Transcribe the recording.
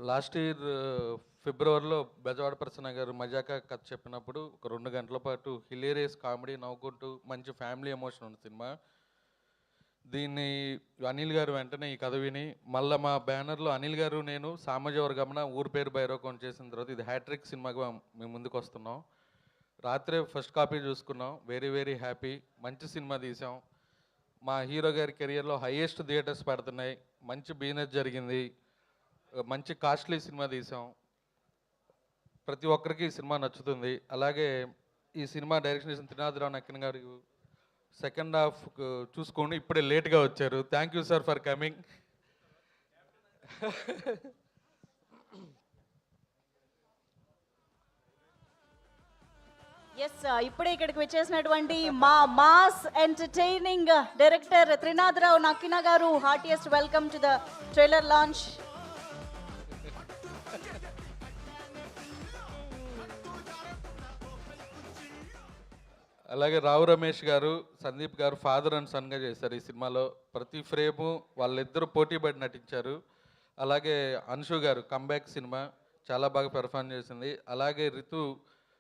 Last year ఫిబ్రవరిలో బెజవాడ ప్రసన్న గారు మజాకా కథ చెప్పినప్పుడు ఒక 2 గంటల పాటు హిలేరియస్ కామెడీ నవ్వుకుంటూ మంచి ఫ్యామిలీ ఎమోషన్ ఉన్న సినిమా. దీన్ని అనిల్ గారు వెంటనే ఈ కథ విని మళ్ళీ మా బ్యానర్లో అనిల్ గారు నేను సామాజిక ఊరి పేరు భైరవకం చేసిన తర్వాత ఇది హ్యాట్రిక్ సినిమాగా మేము ముందుకు వస్తున్నాం. రాత్రే ఫస్ట్ కాపీ చూసుకున్నాం. Very very happy. మంచి సినిమా తీసాం. మా హీరో గారి కెరియర్లో హైయెస్ట్ థియేటర్స్ పడుతున్నాయి. మంచి బిజినెస్ జరిగింది. మంచి కాస్ట్లీ సినిమా తీసాం. ప్రతి ఒక్కరికి ఈ సినిమా నచ్చుతుంది. అలాగే ఈ సినిమా డైరెక్షన్ చేసిన త్రినాథరావు నక్కిన గారు సెకండ్ హాఫ్ చూసుకోండి. ఇప్పుడే లేట్గా వచ్చారు. Thank you sir for coming. Yes, ఇప్పుడే ఇక్కడికి వచ్చేసినటువంటి మా mass entertaining director Trinadha Rao Nakkina గారు, heartiest welcome to the trailer launch. అలాగే రావు రమేష్ గారు, సందీప్ గారు ఫాదర్ అండ్ సన్గా చేశారు ఈ సినిమాలో. ప్రతి ఫ్రేము వాళ్ళిద్దరూ పోటీపడి నటించారు. అలాగే అన్షు గారు కంబ్యాక్ సినిమా చాలా బాగా పెర్ఫార్మ్ చేసింది. అలాగే రితు